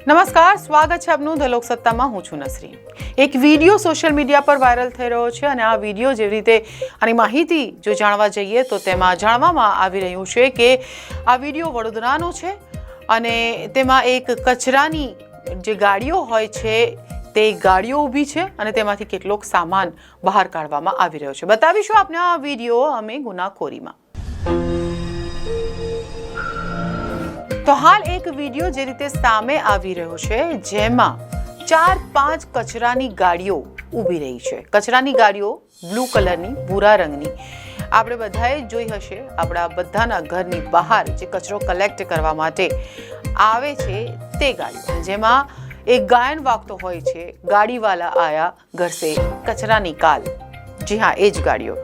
નમસ્કાર, સ્વાગત છે આપનું ધ લોકસત્તામાં। હું છું નસરી। એક વિડીયો સોશિયલ મીડિયા પર વાયરલ થઈ રહ્યો છે અને આ વિડીયો જેવી રીતે આની માહિતી જો જાણવા જઈએ તો તેમાં જાણવામાં આવી રહ્યું છે કે આ વિડીયો વડોદરાનો છે અને તેમાં એક કચરાની જે ગાડીઓ હોય છે તે ગાડીઓ ઊભી છે અને તેમાંથી કેટલોક સામાન બહાર કાઢવામાં આવી રહ્યો છે। બતાવીશું આપને આ વિડીયો અમે ગુનાખોરીમાં। તો હાલ એક વિડીયો જે રીતે સામે આવી રહ્યો છે જેમાં 4-5 કચરાની ગાડીઓ ઊભી રહી છે। કચરાની ગાડીઓ બ્લુ કલરની, ભૂરા રંગની આપણે બધાએ જોઈ હશે। આપણા બધાના ઘરની બહાર જે કચરો કલેક્ટ કરવા માટે આવે છે તે ગાડીઓ, જેમાં એક ગાયન વાગતો હોય છે, ગાડીવાલા આયા ઘર સે કચરા નિકાલ। જી હા, એ જ ગાડીઓ।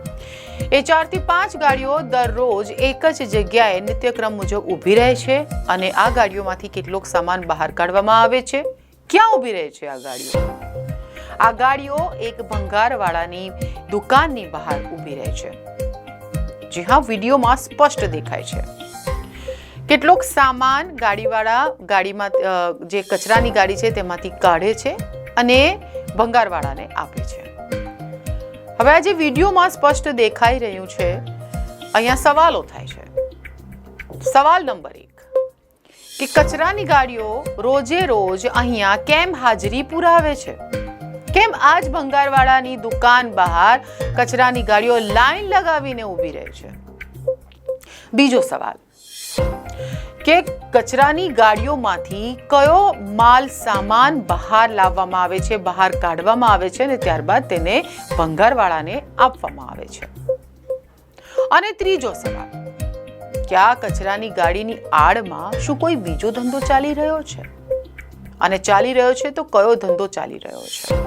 એ 4 થી 5 ગાડીઓ દરરોજ એક જ જગ્યાએ નિત્યક્રમ મુજબ ઊભી રહે છે અને આ ગાડીઓમાંથી કેટલોક સામાન બહાર કાઢવામાં આવે છે। ક્યાં ઊભી રહે છે આ ગાડીઓ? આ ગાડીઓ એક ભંગારવાળાની દુકાનની બહાર ઊભી રહે છે। જી હા, વિડીયોમાં સ્પષ્ટ દેખાય છે। કેટલોક સામાન ગાડીવાળા ગાડીમાં જે કચરાની ગાડી છે તેમાંથી કાઢે છે અને ભંગારવાળાને આપે છે। હવે આ જે વિડીયોમાં સ્પષ્ટ દેખાઈ રહ્યું છે, અહીંયા સવાલો થાય છે। સવાલ નંબર 1 કે કચરાની ગાડીઓ રોજે રોજ અહીંયા કેમ હાજરી પુરાવે છે? કેમ આજ ભંગારવાળાની દુકાન બહાર કચરાની ગાડીઓ લાઈન લગાવીને ઊભી રહે છે? બીજો સવાલ કે કચરાની ગાડીઓમાંથી કયો માલ સામાન બહાર લાવવામાં આવે છે, બહાર કાઢવામાં આવે છે અને ત્યારબાદ તેને ભંગારવાળાને આપવામાં આવે છે? અને ત્રીજો સવાલ કે આ કચરાની ગાડીની આડમાં શું કોઈ બીજો ધંધો ચાલી રહ્યો છે? અને ચાલી રહ્યો છે તો કયો ધંધો ચાલી રહ્યો છે?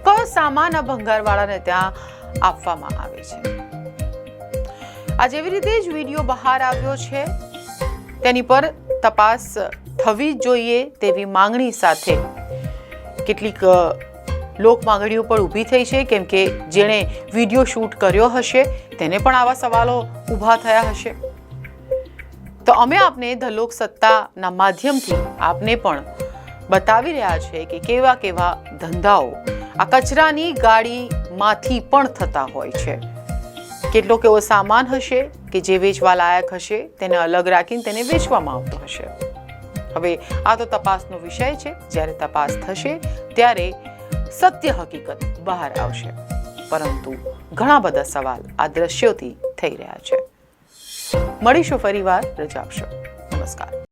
કયો સામાન આ ભંગારવાળાને ત્યાં આપવામાં આવે છે? આ જેવી રીતે જ વિડીયો બહાર આવ્યો છે તેની પર તપાસ થવી જોઈએ તેવી માંગણી સાથે કેટલીક લોક માંગણીઓ પણ ઊભી થઈ છે, કેમ કે જેણે વિડીયો શૂટ કર્યો હશે તેને પણ આવા સવાલો ઊભા થયા હશે। તો અમે આપને ધ લોકસત્તાના માધ્યમથી આપને પણ બતાવી રહ્યા છે કે કેવા કેવા ધંધાઓ આ કચરાની ગાડીમાંથી પણ થતા હોય છે। કેટલોક એવો સામાન હશે કે જે વેચવા લાયક હશે, તેને અલગ રાખીને તેને વેચવામાં આવતો હશે। હવે આ તો તપાસનો વિષય છે। જ્યારે તપાસ થશે ત્યારે સત્ય હકીકત બહાર આવશે, પરંતુ ઘણા બધા સવાલ આ દ્રશ્યોથી થઈ રહ્યા છે। મળીશું ફરીવાર, રજા આપશો। નમસ્કાર।